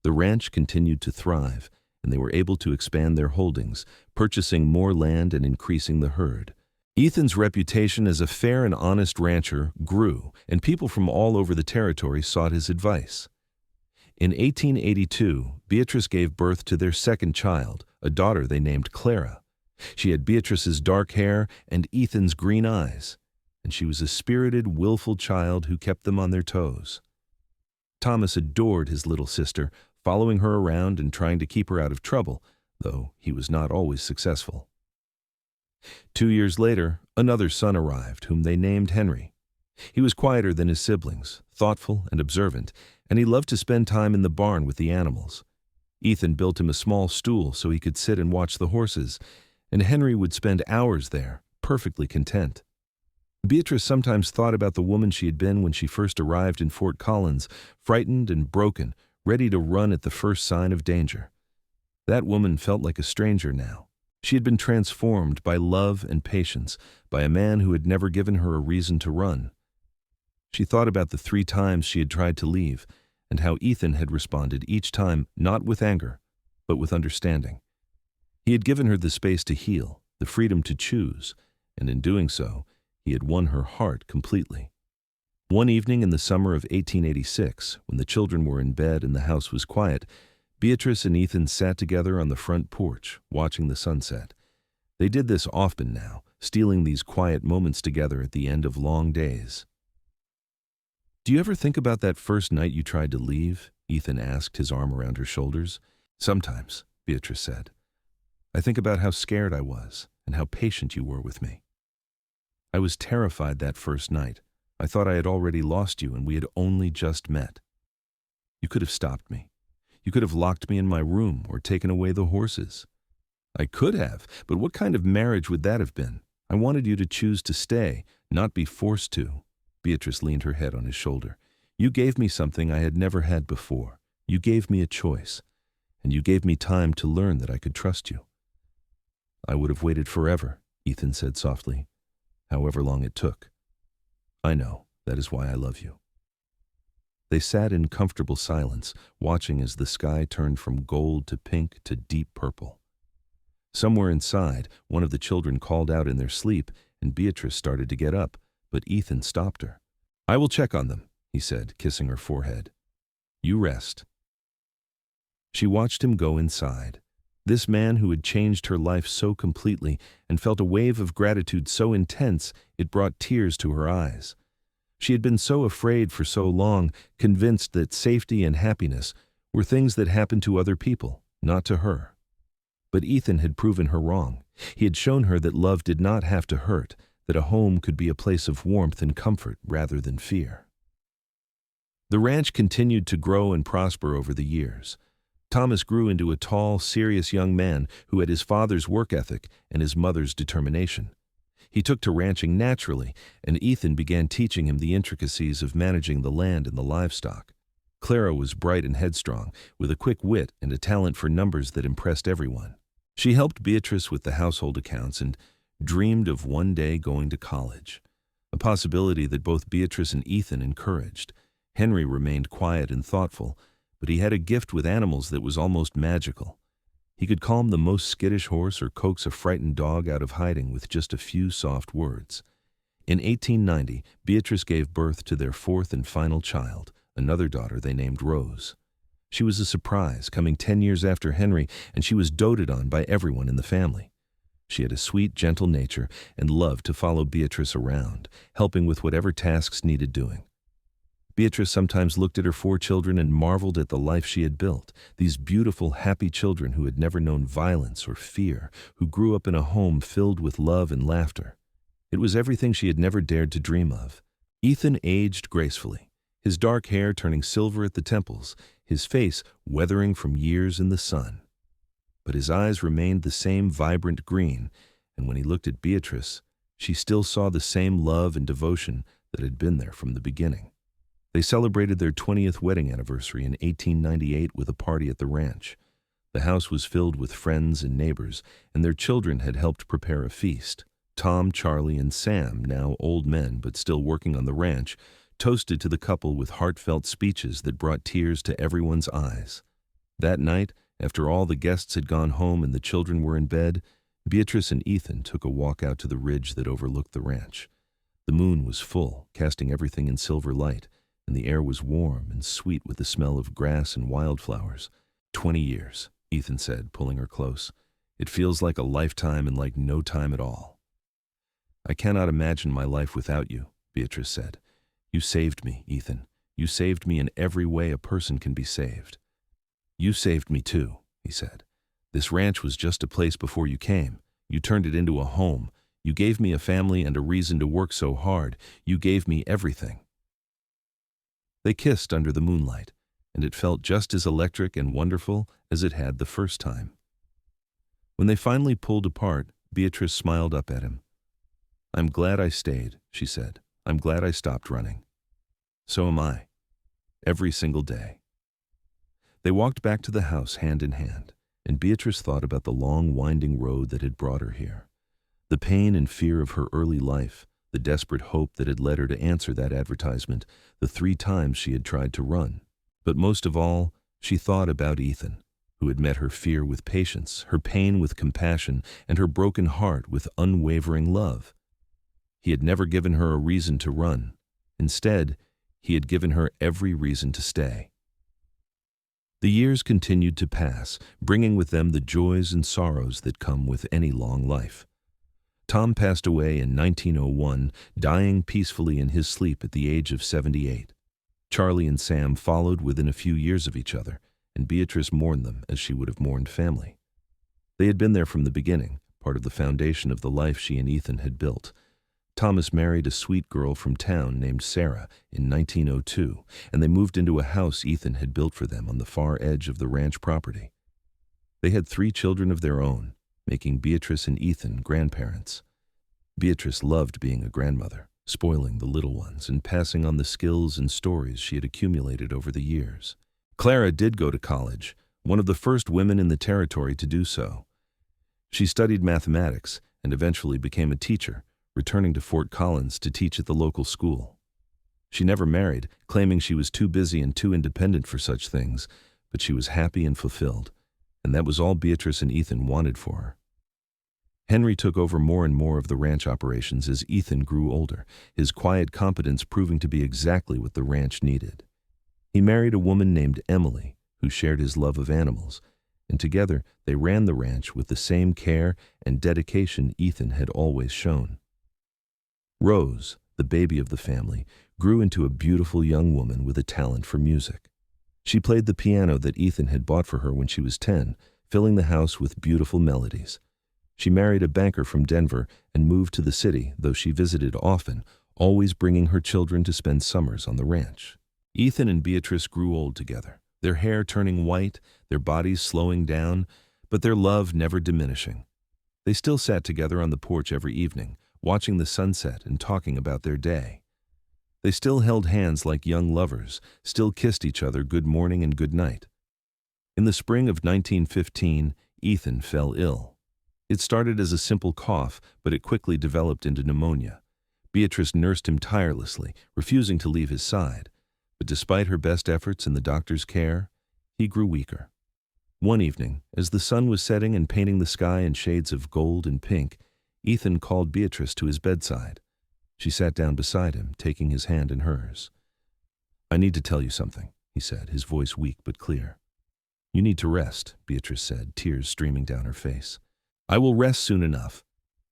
The ranch continued to thrive, and they were able to expand their holdings, purchasing more land and increasing the herd. Ethan's reputation as a fair and honest rancher grew, and people from all over the territory sought his advice. In 1882, Beatrice gave birth to their second child, a daughter they named Clara. She had Beatrice's dark hair and Ethan's green eyes, and she was a spirited, willful child who kept them on their toes. Thomas adored his little sister, following her around and trying to keep her out of trouble, though he was not always successful. 2 years later, another son arrived, whom they named Henry. He was quieter than his siblings, thoughtful and observant, and he loved to spend time in the barn with the animals. Ethan built him a small stool so he could sit and watch the horses, and Henry would spend hours there, perfectly content. Beatrice sometimes thought about the woman she had been when she first arrived in Fort Collins, frightened and broken, ready to run at the first sign of danger. That woman felt like a stranger now. She had been transformed by love and patience, by a man who had never given her a reason to run. She thought about the 3 times she had tried to leave, and how Ethan had responded each time not with anger, but with understanding. He had given her the space to heal, the freedom to choose, and in doing so, he had won her heart completely. One evening in the summer of 1886, when the children were in bed and the house was quiet, Beatrice and Ethan sat together on the front porch, watching the sunset. They did this often now, stealing these quiet moments together at the end of long days. "Do you ever think about that first night you tried to leave?" Ethan asked, his arm around her shoulders. "Sometimes," Beatrice said. "I think about how scared I was and how patient you were with me. I was terrified that first night. I thought I had already lost you and we had only just met. You could have stopped me. You could have locked me in my room or taken away the horses. I could have, but what kind of marriage would that have been? I wanted you to choose to stay, not be forced to." Beatrice leaned her head on his shoulder. "You gave me something I had never had before. You gave me a choice, and you gave me time to learn that I could trust you." "I would have waited forever," Ethan said softly, "however long it took. I know, that is why I love you." They sat in comfortable silence, watching as the sky turned from gold to pink to deep purple. Somewhere inside, one of the children called out in their sleep, and Beatrice started to get up, but Ethan stopped her. "I will check on them," he said, kissing her forehead. "You rest." She watched him go inside. This man who had changed her life so completely and felt a wave of gratitude so intense it brought tears to her eyes. She had been so afraid for so long, convinced that safety and happiness were things that happened to other people, not to her. But Ethan had proven her wrong. He had shown her that love did not have to hurt, that a home could be a place of warmth and comfort rather than fear. The ranch continued to grow and prosper over the years. Thomas grew into a tall, serious young man who had his father's work ethic and his mother's determination. He took to ranching naturally, and Ethan began teaching him the intricacies of managing the land and the livestock. Clara was bright and headstrong, with a quick wit and a talent for numbers that impressed everyone. She helped Beatrice with the household accounts and dreamed of one day going to college, a possibility that both Beatrice and Ethan encouraged. Henry remained quiet and thoughtful, but he had a gift with animals that was almost magical. He could calm the most skittish horse or coax a frightened dog out of hiding with just a few soft words. In 1890, Beatrice gave birth to their 4th and final child, another daughter they named Rose. She was a surprise, coming 10 years after Henry, and she was doted on by everyone in the family. She had a sweet, gentle nature and loved to follow Beatrice around, helping with whatever tasks needed doing. Beatrice sometimes looked at her 4 children and marveled at the life she had built, these beautiful, happy children who had never known violence or fear, who grew up in a home filled with love and laughter. It was everything she had never dared to dream of. Ethan aged gracefully, his dark hair turning silver at the temples, his face weathering from years in the sun. But his eyes remained the same vibrant green, and when he looked at Beatrice, she still saw the same love and devotion that had been there from the beginning. They celebrated their 20th wedding anniversary in 1898 with a party at the ranch. The house was filled with friends and neighbors, and their children had helped prepare a feast. Tom, Charlie, and Sam, now old men but still working on the ranch, toasted to the couple with heartfelt speeches that brought tears to everyone's eyes. That night, after all the guests had gone home and the children were in bed, Beatrice and Ethan took a walk out to the ridge that overlooked the ranch. The moon was full, casting everything in silver light, and the air was warm and sweet with the smell of grass and wildflowers. 20 years, Ethan said, pulling her close. It feels like a lifetime and like no time at all. I cannot imagine my life without you, Beatrice said. You saved me, Ethan. You saved me in every way a person can be saved. You saved me too, he said. This ranch was just a place before you came. You turned it into a home. You gave me a family and a reason to work so hard. You gave me everything. They kissed under the moonlight, and it felt just as electric and wonderful as it had the first time. When they finally pulled apart, Beatrice smiled up at him. I'm glad I stayed, she said. I'm glad I stopped running. So am I. Every single day. They walked back to the house hand in hand, and Beatrice thought about the long, winding road that had brought her here. The pain and fear of her early life, the desperate hope that had led her to answer that advertisement, the 3 times she had tried to run. But most of all, she thought about Ethan, who had met her fear with patience, her pain with compassion, and her broken heart with unwavering love. He had never given her a reason to run. Instead, he had given her every reason to stay. The years continued to pass, bringing with them the joys and sorrows that come with any long life. Tom passed away in 1901, dying peacefully in his sleep at the age of 78. Charlie and Sam followed within a few years of each other, and Beatrice mourned them as she would have mourned family. They had been there from the beginning, part of the foundation of the life she and Ethan had built. Thomas married a sweet girl from town named Sarah in 1902, and they moved into a house Ethan had built for them on the far edge of the ranch property. They had 3 children of their own, making Beatrice and Ethan grandparents. Beatrice loved being a grandmother, spoiling the little ones and passing on the skills and stories she had accumulated over the years. Clara did go to college, one of the first women in the territory to do so. She studied mathematics and eventually became a teacher, returning to Fort Collins to teach at the local school. She never married, claiming she was too busy and too independent for such things, but she was happy and fulfilled, and that was all Beatrice and Ethan wanted for her. Henry took over more and more of the ranch operations as Ethan grew older, his quiet competence proving to be exactly what the ranch needed. He married a woman named Emily, who shared his love of animals, and together they ran the ranch with the same care and dedication Ethan had always shown. Rose, the baby of the family, grew into a beautiful young woman with a talent for music. She played the piano that Ethan had bought for her when she was 10, filling the house with beautiful melodies. She married a banker from Denver and moved to the city, though she visited often, always bringing her children to spend summers on the ranch. Ethan and Beatrice grew old together, their hair turning white, their bodies slowing down, but their love never diminishing. They still sat together on the porch every evening, watching the sunset and talking about their day. They still held hands like young lovers, still kissed each other good morning and good night. In the spring of 1915, Ethan fell ill. It started as a simple cough, but it quickly developed into pneumonia. Beatrice nursed him tirelessly, refusing to leave his side. But despite her best efforts and the doctor's care, he grew weaker. One evening, as the sun was setting and painting the sky in shades of gold and pink, Ethan called Beatrice to his bedside. She sat down beside him, taking his hand in hers. I need to tell you something, he said, his voice weak but clear. You need to rest, Beatrice said, tears streaming down her face. I will rest soon enough.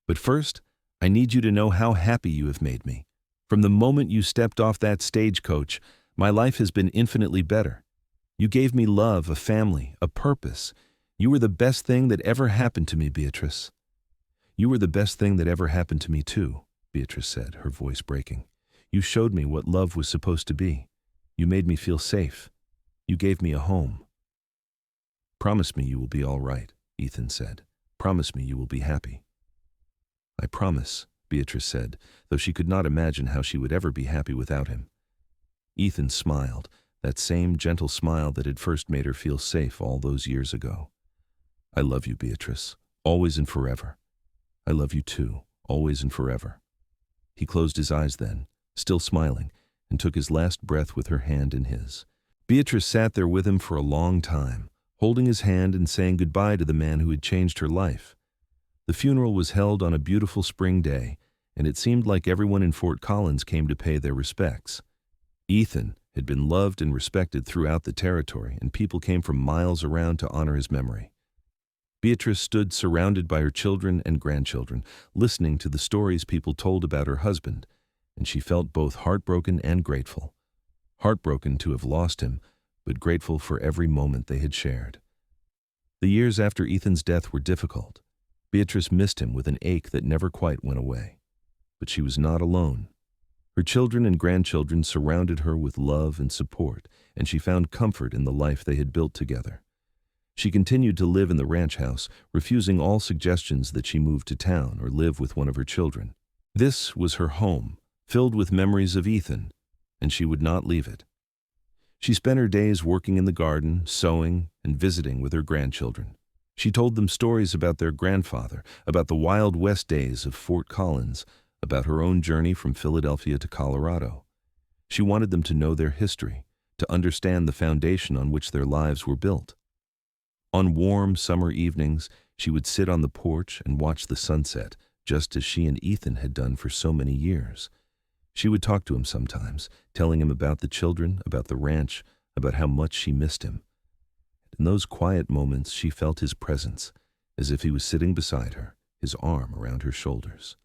But first, I need you to know how happy you have made me. From the moment you stepped off that stagecoach, my life has been infinitely better. You gave me love, a family, a purpose. You were the best thing that ever happened to me, Beatrice. You were the best thing that ever happened to me too, Beatrice said, her voice breaking. You showed me what love was supposed to be. You made me feel safe. You gave me a home. Promise me you will be all right, Ethan said. Promise me you will be happy. I promise, Beatrice said, though she could not imagine how she would ever be happy without him. Ethan smiled, that same gentle smile that had first made her feel safe all those years ago. "I love you, Beatrice, always and forever. I love you too, always and forever." He closed his eyes then, still smiling, and took his last breath with her hand in his. Beatrice sat there with him for a long time, holding his hand and saying goodbye to the man who had changed her life. The funeral was held on a beautiful spring day, and it seemed like everyone in Fort Collins came to pay their respects. Ethan had been loved and respected throughout the territory, and people came from miles around to honor his memory. Beatrice stood surrounded by her children and grandchildren, listening to the stories people told about her husband, and she felt both heartbroken and grateful. Heartbroken to have lost him, but grateful for every moment they had shared. The years after Ethan's death were difficult. Beatrice missed him with an ache that never quite went away. But she was not alone. Her children and grandchildren surrounded her with love and support, and she found comfort in the life they had built together. She continued to live in the ranch house, refusing all suggestions that she move to town or live with one of her children. This was her home, filled with memories of Ethan, and she would not leave it. She spent her days working in the garden, sewing, and visiting with her grandchildren. She told them stories about their grandfather, about the Wild West days of Fort Collins, about her own journey from Philadelphia to Colorado. She wanted them to know their history, to understand the foundation on which their lives were built. On warm summer evenings, she would sit on the porch and watch the sunset, just as she and Ethan had done for so many years. She would talk to him sometimes, telling him about the children, about the ranch, about how much she missed him. In those quiet moments, she felt his presence, as if he was sitting beside her, his arm around her shoulders.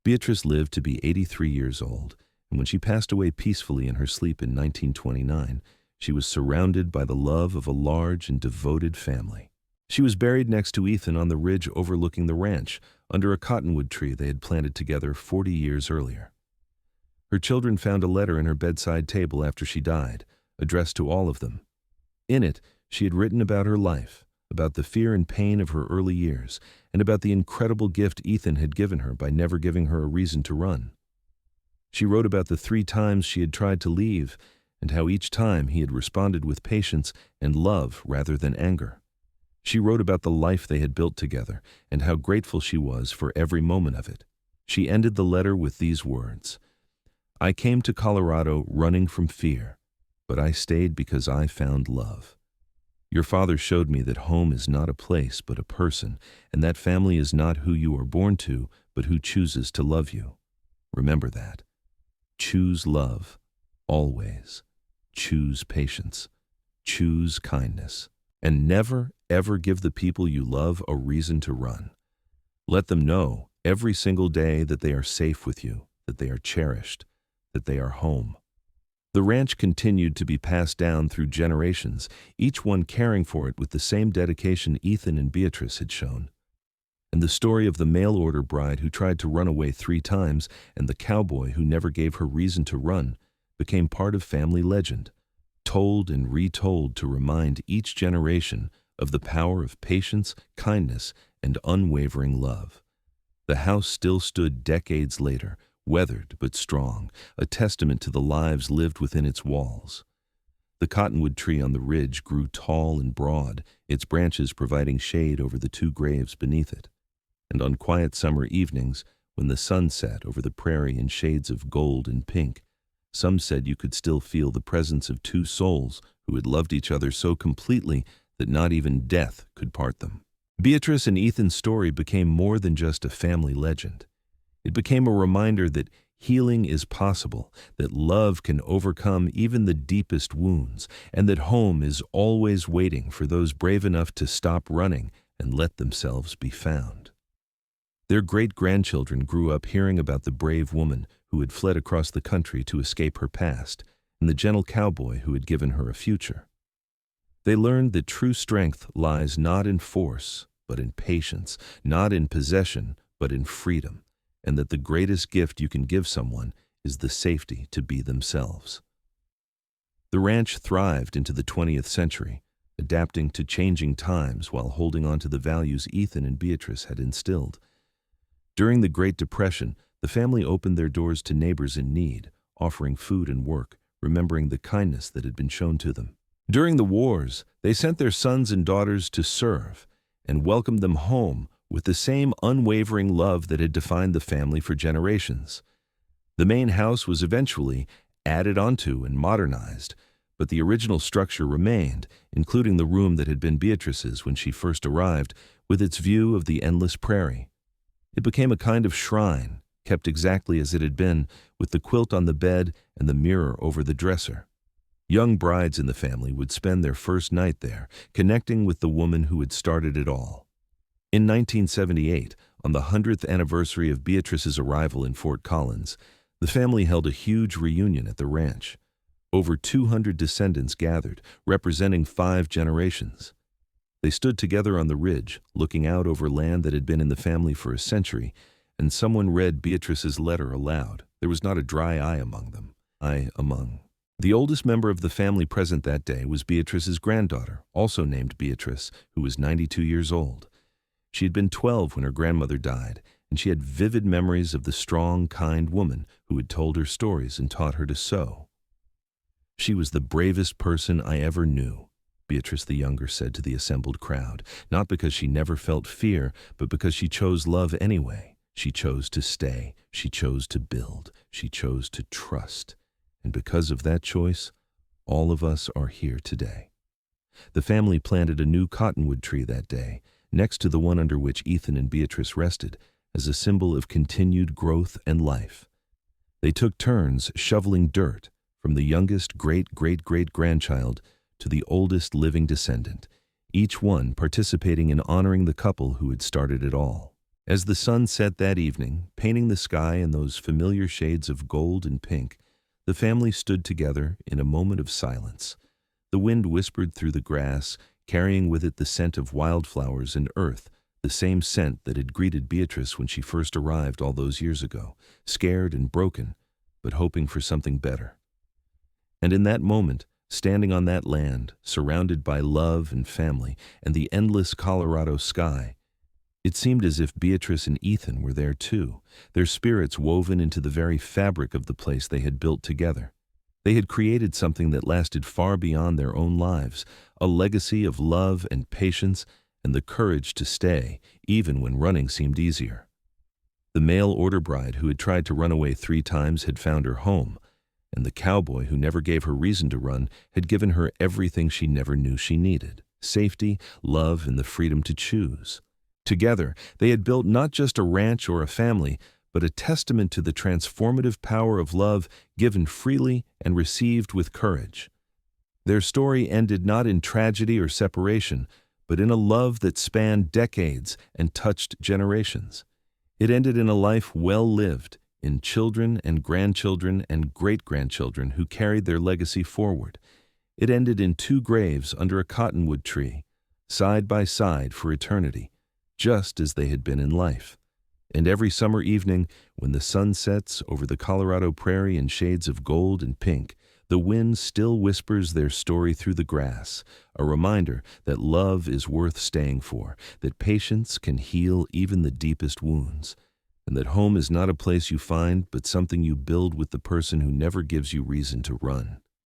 Beatrice lived to be 83 years old, and when she passed away peacefully in her sleep in 1929, she was surrounded by the love of a large and devoted family. She was buried next to Ethan on the ridge overlooking the ranch, under a cottonwood tree they had planted together 40 years earlier. Her children found a letter in her bedside table after she died, addressed to all of them. In it, she had written about her life, about the fear and pain of her early years, and about the incredible gift Ethan had given her by never giving her a reason to run. She wrote about the 3 times she had tried to leave, and how each time he had responded with patience and love rather than anger. She wrote about the life they had built together, and how grateful she was for every moment of it. She ended the letter with these words: "I came to Colorado running from fear, but I stayed because I found love. Your father showed me that home is not a place but a person, and that family is not who you are born to, but who chooses to love you. Remember that. Choose love, always. Choose patience. Choose kindness. And never, ever give the people you love a reason to run. Let them know every single day that they are safe with you, that they are cherished, that they are home." The ranch continued to be passed down through generations, each one caring for it with the same dedication Ethan and Beatrice had shown. And the story of the mail-order bride who tried to run away 3 times and the cowboy who never gave her reason to run became part of family legend, told and retold to remind each generation of the power of patience, kindness, and unwavering love. The house still stood decades later, weathered but strong, a testament to the lives lived within its walls. The cottonwood tree on the ridge grew tall and broad, its branches providing shade over the 2 graves beneath it. And on quiet summer evenings, when the sun set over the prairie in shades of gold and pink, some said you could still feel the presence of 2 souls who had loved each other so completely that not even death could part them. Beatrice and Ethan's story became more than just a family legend. It became a reminder that healing is possible, that love can overcome even the deepest wounds, and that home is always waiting for those brave enough to stop running and let themselves be found. Their great-grandchildren grew up hearing about the brave woman who had fled across the country to escape her past, and the gentle cowboy who had given her a future. They learned that true strength lies not in force, but in patience, not in possession, but in freedom, and that the greatest gift you can give someone is the safety to be themselves. The ranch thrived into the 20th century, adapting to changing times while holding on to the values Ethan and Beatrice had instilled. During the Great Depression, the family opened their doors to neighbors in need, offering food and work, remembering the kindness that had been shown to them. During the wars, they sent their sons and daughters to serve and welcomed them home with the same unwavering love that had defined the family for generations. The main house was eventually added onto and modernized, but the original structure remained, including the room that had been Beatrice's when she first arrived, with its view of the endless prairie. It became a kind of shrine, kept exactly as it had been, with the quilt on the bed and the mirror over the dresser. Young brides in the family would spend their first night there, connecting with the woman who had started it all. In 1978, on the 100th anniversary of Beatrice's arrival in Fort Collins, the family held a huge reunion at the ranch. Over 200 descendants gathered, representing 5 generations. They stood together on the ridge, looking out over land that had been in the family for a century, and someone read Beatrice's letter aloud. There was not a dry eye among them. The oldest member of the family present that day was Beatrice's granddaughter, also named Beatrice, who was 92 years old. She had been 12 when her grandmother died, and she had vivid memories of the strong, kind woman who had told her stories and taught her to sew. "She was the bravest person I ever knew," Beatrice the younger said to the assembled crowd, not because she never felt fear, but because she chose love anyway. She chose to stay, she chose to build, she chose to trust. And because of that choice, all of us are here today. The family planted a new cottonwood tree that day, next to the one under which Ethan and Beatrice rested, as a symbol of continued growth and life. They took turns shoveling dirt, from the youngest great-great-great-grandchild to the oldest living descendant, each one participating in honoring the couple who had started it all. As the sun set that evening, painting the sky in those familiar shades of gold and pink, the family stood together in a moment of silence. The wind whispered through the grass, carrying with it the scent of wildflowers and earth, the same scent that had greeted Beatrice when she first arrived all those years ago, scared and broken, but hoping for something better. And in that moment, standing on that land, surrounded by love and family and the endless Colorado sky, it seemed as if Beatrice and Ethan were there too, their spirits woven into the very fabric of the place they had built together. They had created something that lasted far beyond their own lives, a legacy of love and patience and the courage to stay, even when running seemed easier. The mail-order bride who had tried to run away 3 times had found her home, and the cowboy who never gave her reason to run had given her everything she never knew she needed: safety, love, and the freedom to choose. Together, they had built not just a ranch or a family, but a testament to the transformative power of love given freely and received with courage. Their story ended not in tragedy or separation, but in a love that spanned decades and touched generations. It ended in a life well lived, in children and grandchildren and great-grandchildren who carried their legacy forward. It ended in 2 graves under a cottonwood tree, side by side for eternity, just as they had been in life. And every summer evening, when the sun sets over the Colorado prairie in shades of gold and pink, the wind still whispers their story through the grass, a reminder that love is worth staying for, that patience can heal even the deepest wounds, and that home is not a place you find, but something you build with the person who never gives you reason to run.